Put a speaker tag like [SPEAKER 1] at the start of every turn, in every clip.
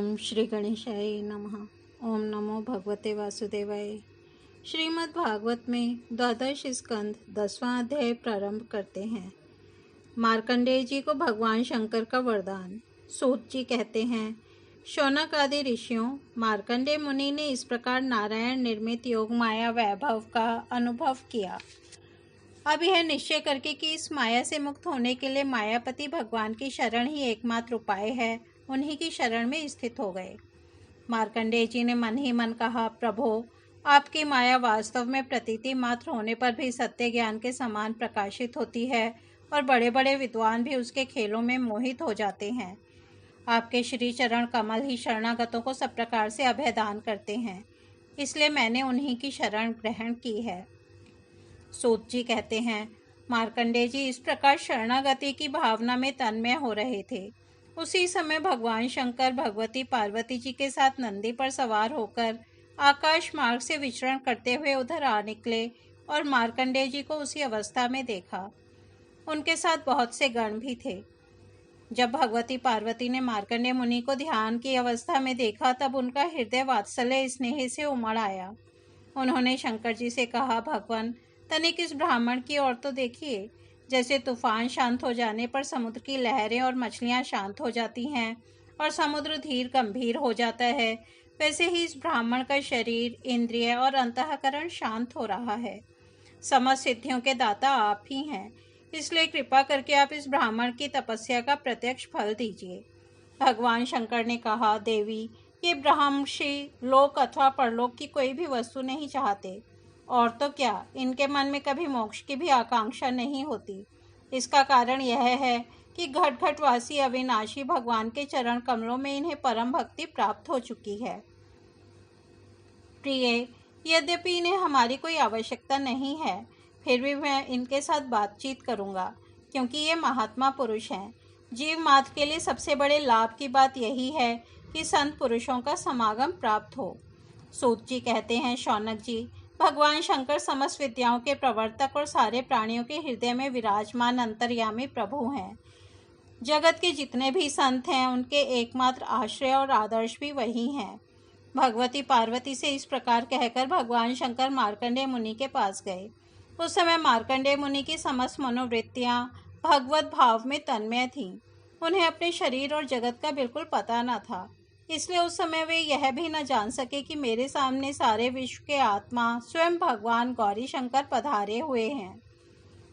[SPEAKER 1] ओम श्री गणेशाय नमः। ओम नमो भगवते वासुदेवाय। श्रीमद् भागवत में द्वादश स्कंद 10वां अध्याय प्रारंभ करते हैं। मार्कंडेय जी को भगवान शंकर का वरदान। सूत जी कहते हैं, शौनक आदि ऋषियों, मार्कंडेय मुनि ने इस प्रकार नारायण निर्मित योग माया वैभव का अनुभव किया। अब यह निश्चय करके कि इस माया से मुक्त होने के लिए मायापति भगवान की शरण ही एकमात्र उपाय है, उन्हीं की शरण में स्थित हो गए। मार्कंडेय जी ने मन ही मन कहा, प्रभो, आपकी माया वास्तव में प्रतीति मात्र होने पर भी सत्य ज्ञान के समान प्रकाशित होती है और बड़े बड़े विद्वान भी उसके खेलों में मोहित हो जाते हैं। आपके श्री चरण कमल ही शरणागतों को सब प्रकार से अभयदान करते हैं, इसलिए मैंने उन्हीं की शरण ग्रहण की है। सूत जी कहते हैं, मार्कंडेय जी इस प्रकार शरणागति की भावना में तन्मय हो रहे थे। उसी समय भगवान शंकर भगवती पार्वती जी के साथ नंदी पर सवार होकर आकाश मार्ग से विचरण करते हुए उधर आ निकले और मार्कंडेय जी को उसी अवस्था में देखा। उनके साथ बहुत से गण भी थे। जब भगवती पार्वती ने मार्कंडेय मुनि को ध्यान की अवस्था में देखा, तब उनका हृदय वात्सल्य स्नेह से उमड़ आया। उन्होंने शंकर जी से कहा, भगवान, तनिक इस ब्राह्मण की ओर तो देखिए। जैसे तूफान शांत हो जाने पर समुद्र की लहरें और मछलियां शांत हो जाती हैं और समुद्र धीर गंभीर हो जाता है, वैसे ही इस ब्राह्मण का शरीर, इंद्रिय और अंतःकरण शांत हो रहा है। समस्त सिद्धियों के दाता आप ही हैं, इसलिए कृपा करके आप इस ब्राह्मण की तपस्या का प्रत्यक्ष फल दीजिए। भगवान शंकर ने कहा, देवी, ये ब्रह्मर्षि लोक अथवा परलोक की कोई भी वस्तु नहीं चाहते, और तो क्या, इनके मन में कभी मोक्ष की भी आकांक्षा नहीं होती। इसका कारण यह है कि घट घटवासी अविनाशी भगवान के चरण कमलों में इन्हें परम भक्ति प्राप्त हो चुकी है। प्रिय, यद्यपि इन्हें हमारी कोई आवश्यकता नहीं है, फिर भी मैं इनके साथ बातचीत करूंगा, क्योंकि ये महात्मा पुरुष हैं। जीव मात्र के लिए सबसे बड़े लाभ की बात यही है कि संत पुरुषों का समागम प्राप्त हो। सूत जी कहते हैं, शौनक जी, भगवान शंकर समस्त विद्याओं के प्रवर्तक और सारे प्राणियों के हृदय में विराजमान अंतर्यामी प्रभु हैं। जगत के जितने भी संत हैं, उनके एकमात्र आश्रय और आदर्श भी वही हैं। भगवती पार्वती से इस प्रकार कहकर भगवान शंकर मार्कंडेय मुनि के पास गए। उस समय मार्कंडेय मुनि की समस्त मनोवृत्तियां भगवत भाव में तन्मय थीं। उन्हें अपने शरीर और जगत का बिल्कुल पता न था, इसलिए उस समय वे यह भी न जान सके कि मेरे सामने सारे विश्व के आत्मा स्वयं भगवान गौरी शंकर पधारे हुए हैं।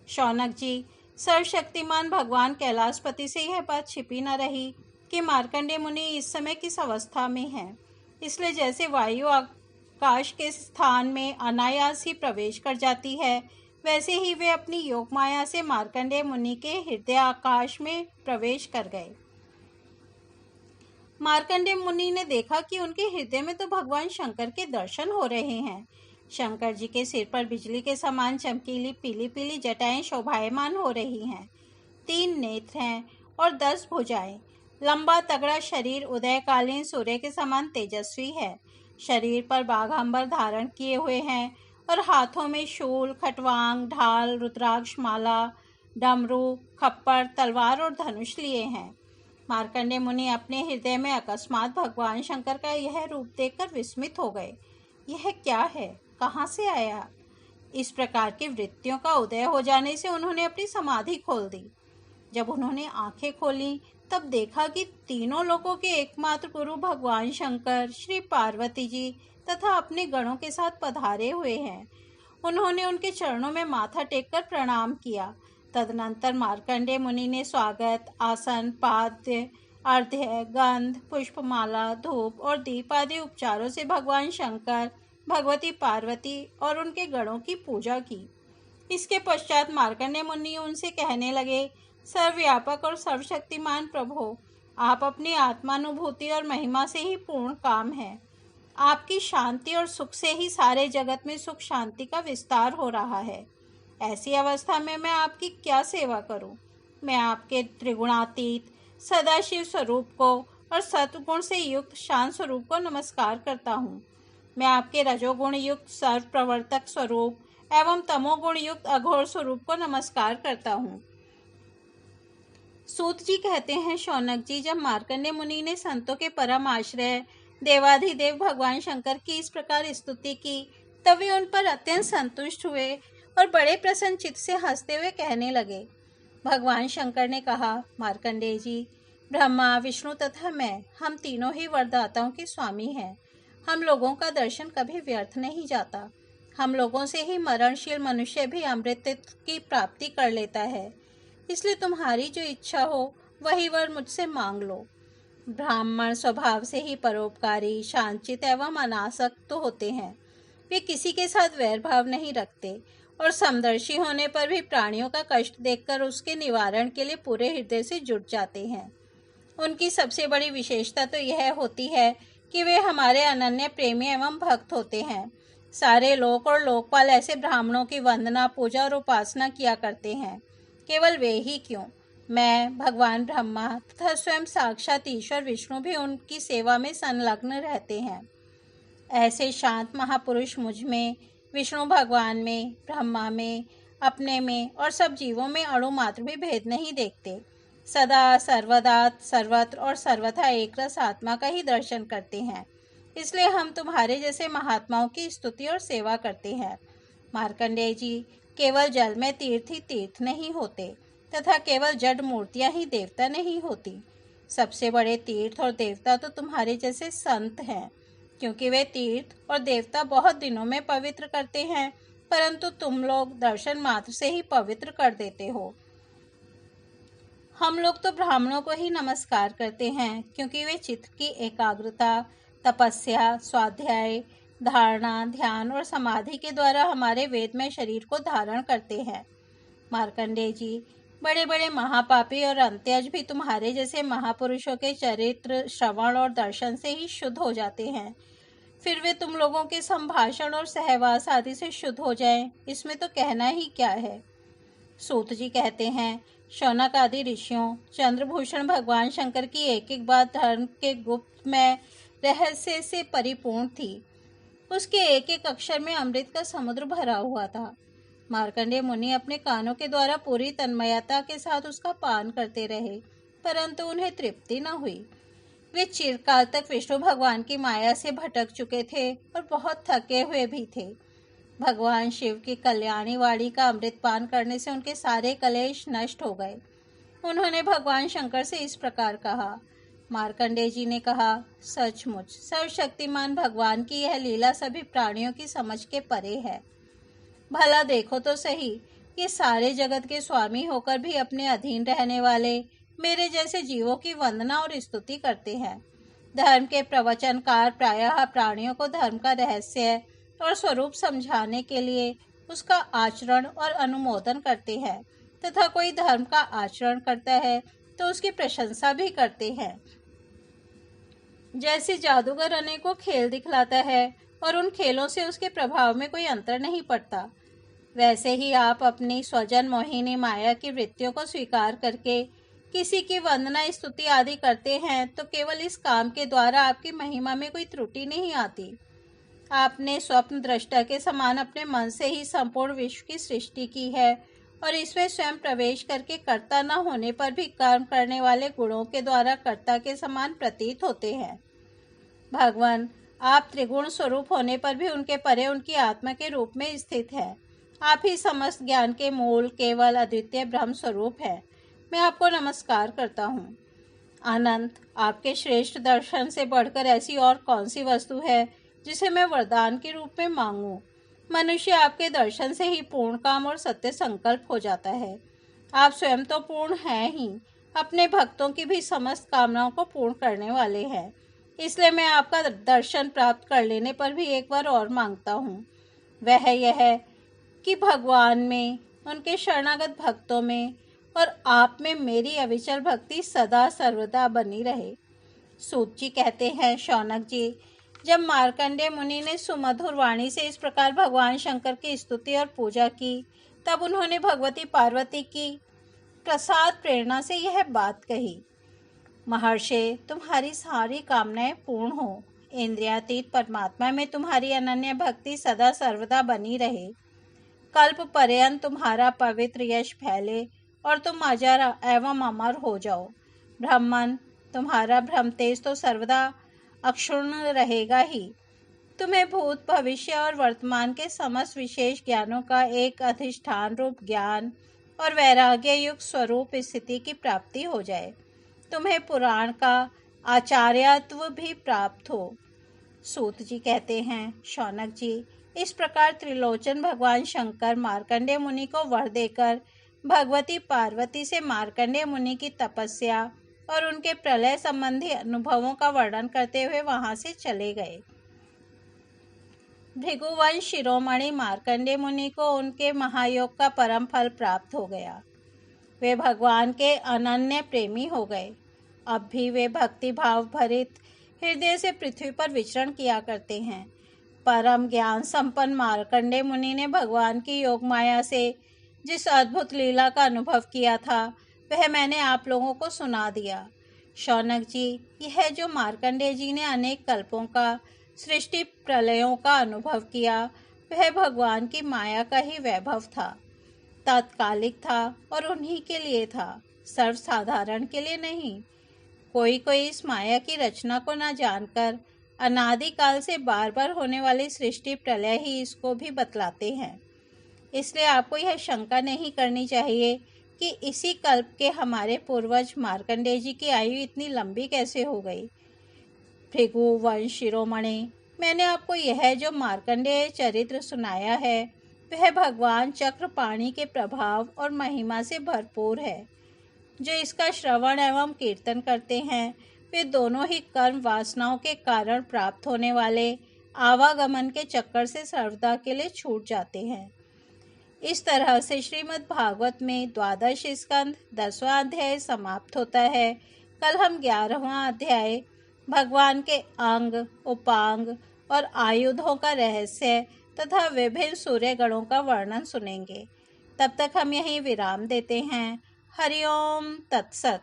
[SPEAKER 1] शौनक जी, सर्वशक्तिमान भगवान कैलाशपति से यह बात छिपी न रही कि मार्कंडेय मुनि इस समय किस अवस्था में हैं। इसलिए जैसे वायु आकाश के स्थान में अनायास ही प्रवेश कर जाती है, वैसे ही वे अपनी योग माया से मार्कंडेय मुनि के हृदय आकाश में प्रवेश कर गए। मार्कंडेय मुनि ने देखा कि उनके हृदय में तो भगवान शंकर के दर्शन हो रहे हैं। शंकर जी के सिर पर बिजली के समान चमकीली पीली पीली जटाएं शोभायमान हो रही हैं। 3 नेत्र हैं और 10 भुजाएं। लंबा तगड़ा शरीर उदयकालीन सूर्य के समान तेजस्वी है। शरीर पर बाघांबर धारण किए हुए हैं और हाथों में शूल, खटवांग, ढाल, रुद्राक्ष माला, डमरू, खप्पर, तलवार और धनुष लिए हैं। मार्कंडेय मुनि अपने हृदय में अकस्मात भगवान शंकर का यह रूप देखकर विस्मित हो गए। यह क्या है? कहाँ से आया? इस प्रकार की वृत्तियों का उदय हो जाने से उन्होंने अपनी समाधि खोल दी। जब उन्होंने आंखें खोली, तब देखा कि तीनों लोकों के एकमात्र गुरु भगवान शंकर, श्री पार्वती जी तथा अपने गणों के साथ पधारे हुए हैं। उन्होंने उनके चरणों में माथा टेककर प्रणाम किया। तदनंतर मार्कंडेय मुनि ने स्वागत, आसन, पाद्य, अर्घ्य, गंध, पुष्पमाला, धूप और दीप आदि उपचारों से भगवान शंकर, भगवती पार्वती और उनके गणों की पूजा की। इसके पश्चात मार्कंडेय मुनि उनसे कहने लगे, सर्वव्यापक और सर्वशक्तिमान प्रभु, आप अपनी आत्मानुभूति और महिमा से ही पूर्ण काम है। आपकी शांति और सुख से ही सारे जगत में सुख शांति का विस्तार हो रहा है। ऐसी अवस्था में मैं आपकी क्या सेवा करूं? मैं आपके त्रिगुणातीत सदाशिव स्वरूप को और सत्गुण से युक्त शांत स्वरूप को नमस्कार करता हूँ। मैं आपके रजोगुण युक्त सर्व प्रवर्तक स्वरूप एवं तमोगुण युक्त अघोर स्वरूप को नमस्कार करता हूँ। सूत जी कहते हैं, शौनक जी, जब मार्कंडेय मुनि ने संतों के परम आश्रय देवाधिदेव भगवान शंकर की इस प्रकार स्तुति की, तब वे उन पर अत्यंत संतुष्ट हुए और बड़े प्रसन्न चित्त से हंसते हुए कहने लगे। भगवान शंकर ने कहा, मार्कंडेय जी, ब्रह्मा, विष्णु तथा मैं, हम तीनों ही वरदाताओं के स्वामी हैं। हम लोगों का दर्शन कभी व्यर्थ नहीं जाता। हम लोगों से ही मरणशील मनुष्य भी अमृत की प्राप्ति कर लेता है। इसलिए तुम्हारी जो इच्छा हो वही वर मुझसे मांग लो। ब्राह्मण स्वभाव से ही परोपकारी, शांतचित्त एवं अनासक्त होते हैं। वे किसी के साथ वैर भाव नहीं रखते और समदर्शी होने पर भी प्राणियों का कष्ट देखकर उसके निवारण के लिए पूरे हृदय से जुट जाते हैं। उनकी सबसे बड़ी विशेषता तो यह होती है कि वे हमारे अनन्य प्रेमी एवं भक्त होते हैं। सारे लोक और लोकपाल ऐसे ब्राह्मणों की वंदना, पूजा और उपासना किया करते हैं। केवल वे ही क्यों, मैं, भगवान ब्रह्मा तथा स्वयं साक्षात ईश्वर विष्णु भी उनकी सेवा में संलग्न रहते हैं। ऐसे शांत महापुरुष मुझ में, विष्णु भगवान में, ब्रह्मा में, अपने में और सब जीवों में अणु मात्र भी भेद नहीं देखते। सदा सर्वदा सर्वत्र और सर्वथा एक रस आत्मा का ही दर्शन करते हैं। इसलिए हम तुम्हारे जैसे महात्माओं की स्तुति और सेवा करते हैं। मार्कंडेय जी, केवल जल में तीर्थ ही तीर्थ नहीं होते तथा केवल जड़ मूर्तियां ही देवता नहीं होती। सबसे बड़े तीर्थ और देवता तो तुम्हारे जैसे संत हैं, क्योंकि वे तीर्थ और देवता बहुत दिनों में पवित्र करते हैं, परंतु तुम लोग दर्शन मात्र से ही पवित्र कर देते हो। हम लोग तो ब्राह्मणों को ही नमस्कार करते हैं, क्योंकि वे चित्त की एकाग्रता, तपस्या, स्वाध्याय, धारणा, ध्यान और समाधि के द्वारा हमारे वेदमय शरीर को धारण करते हैं। मार्कंडेय जी, बड़े बड़े महापापी और अंत्यज भी तुम्हारे जैसे महापुरुषों के चरित्र, श्रवण और दर्शन से ही शुद्ध हो जाते हैं। फिर वे तुम लोगों के संभाषण और सहवास आदि से शुद्ध हो जाएं, इसमें तो कहना ही क्या है। सूत जी कहते हैं, शौनक आदि ऋषियों, चंद्रभूषण भगवान शंकर की एक एक बात धर्म के गुप्त में रहस्य से परिपूर्ण थी। उसके एक एक अक्षर में अमृत का समुद्र भरा हुआ था। मार्कंडेय मुनि अपने कानों के द्वारा पूरी तन्मयता के साथ उसका पान करते रहे, परंतु उन्हें तृप्ति न हुई। वे चिरकाल तक विष्णु भगवान की माया से भटक चुके थे और बहुत थके हुए भी थे। भगवान शिव की कल्याणी वाणी का अमृत पान करने से उनके सारे कलेश नष्ट हो गए। उन्होंने भगवान शंकर से इस प्रकार कहा। मार्कंडेय जी ने कहा, सचमुच सर्वशक्तिमान भगवान की यह लीला सभी प्राणियों की समझ के परे है। भला देखो तो सही, ये सारे जगत के स्वामी होकर भी अपने अधीन रहने वाले मेरे जैसे जीवों की वंदना और स्तुति करते हैं। धर्म के प्रवचनकार प्रायः प्राणियों को धर्म का रहस्य और स्वरूप समझाने के लिए उसका आचरण और अनुमोदन करते हैं, तथा कोई धर्म का आचरण करता है तो उसकी प्रशंसा भी करते हैं। जैसे जादूगर अनेकों खेल दिखलाता है और उन खेलों से उसके प्रभाव में कोई अंतर नहीं पड़ता, वैसे ही आप अपनी स्वजन मोहिनी माया की वृत्तियों को स्वीकार करके किसी की वंदना, स्तुति आदि करते हैं तो केवल इस काम के द्वारा आपकी महिमा में कोई त्रुटि नहीं आती। आपने स्वप्न दृष्टा के समान अपने मन से ही संपूर्ण विश्व की सृष्टि की है और इसमें स्वयं प्रवेश करके कर्ता न होने पर भी कर्म करने वाले गुणों के द्वारा कर्ता के समान प्रतीत होते हैं। भगवान, आप त्रिगुण स्वरूप होने पर भी उनके परे उनकी आत्मा के रूप में स्थित है। आप ही समस्त ज्ञान के मूल, केवल अद्वितीय ब्रह्म स्वरूप है। मैं आपको नमस्कार करता हूँ। अनंत, आपके श्रेष्ठ दर्शन से बढ़कर ऐसी और कौन सी वस्तु है जिसे मैं वरदान के रूप में मांगूं। मनुष्य आपके दर्शन से ही पूर्ण काम और सत्य संकल्प हो जाता है। आप स्वयं तो पूर्ण हैं ही, अपने भक्तों की भी समस्त कामनाओं को पूर्ण करने वाले हैं। इसलिए मैं आपका दर्शन प्राप्त कर लेने पर भी एक बार और मांगता हूँ। वह यह कि भगवान में, उनके शरणागत भक्तों में और आप में मेरी अविचल भक्ति सदा सर्वदा बनी रहे। सूत जी कहते हैं, शौनक जी, जब मार्कंडेय मुनि ने सुमधुर वाणी से इस प्रकार भगवान शंकर की स्तुति और पूजा की, तब उन्होंने भगवती पार्वती की प्रसाद प्रेरणा से यह बात कही। महर्षि, तुम्हारी सारी कामनाएं पूर्ण हो। इंद्रियातीत परमात्मा में तुम्हारी अनन्य भक्ति सदा सर्वदा बनी रहे। कल्प पर्यंत तुम्हारा पवित्र यश फैले और तुम अजर एवं अमर हो जाओ। ब्राह्मण, तुम्हारा भ्रम तेज तो सर्वदा अक्षुण्ण रहेगा ही। तुम्हें भूत, भविष्य और वर्तमान के समस्त विशेष ज्ञानों का एक अधिष्ठान रूप ज्ञान और वैराग्य युक्त स्वरूप स्थिति की प्राप्ति हो जाए। तुम्हें पुराण का आचार्यत्व भी प्राप्त हो। सूत जी कहते हैं, शौनक जी, इस प्रकार त्रिलोचन भगवान शंकर मार्कंडेय मुनि को वर देकर भगवती पार्वती से मार्कंडेय मुनि की तपस्या और उनके प्रलय संबंधी अनुभवों का वर्णन करते हुए वहां से चले गए। भृगुवंश शिरोमणि मार्कंडेय मुनि को उनके महायोग का परम फल प्राप्त हो गया। वे भगवान के अनन्य प्रेमी हो गए। अब भी वे भक्ति भाव भरित हृदय से पृथ्वी पर विचरण किया करते हैं। परम ज्ञान संपन्न मार्कंडेय मुनि ने भगवान की योग माया से जिस अद्भुत लीला का अनुभव किया था, वह मैंने आप लोगों को सुना दिया। शौनक जी, यह जो मार्कंडेय जी ने अनेक कल्पों का सृष्टि प्रलयों का अनुभव किया, वह भगवान की माया का ही वैभव था। तात्कालिक था और उन्हीं के लिए था, सर्वसाधारण के लिए नहीं। कोई कोई इस माया की रचना को न जानकर अनादिकाल से बार बार होने वाली सृष्टि प्रलय ही इसको भी बतलाते हैं। इसलिए आपको यह शंका नहीं करनी चाहिए कि इसी कल्प के हमारे पूर्वज मार्कंडेय जी की आयु इतनी लंबी कैसे हो गई। भृगुवंश शिरोमणि, मैंने आपको यह जो मार्कंडेय चरित्र सुनाया है, वह भगवान चक्रपाणि के प्रभाव और महिमा से भरपूर है। जो इसका श्रवण एवं कीर्तन करते हैं, वे दोनों ही कर्म वासनाओं के कारण प्राप्त होने वाले आवागमन के चक्कर से सर्वदा के लिए छूट जाते हैं। इस तरह से श्रीमद् भागवत में 12वां स्कंद 10वां अध्याय समाप्त होता है। कल हम 11वां अध्याय भगवान के अंग, उपांग और आयुधों का रहस्य तथा विभिन्न सूर्य गणों का वर्णन सुनेंगे। तब तक हम यहीं विराम देते हैं। हरि ओम तत्सत।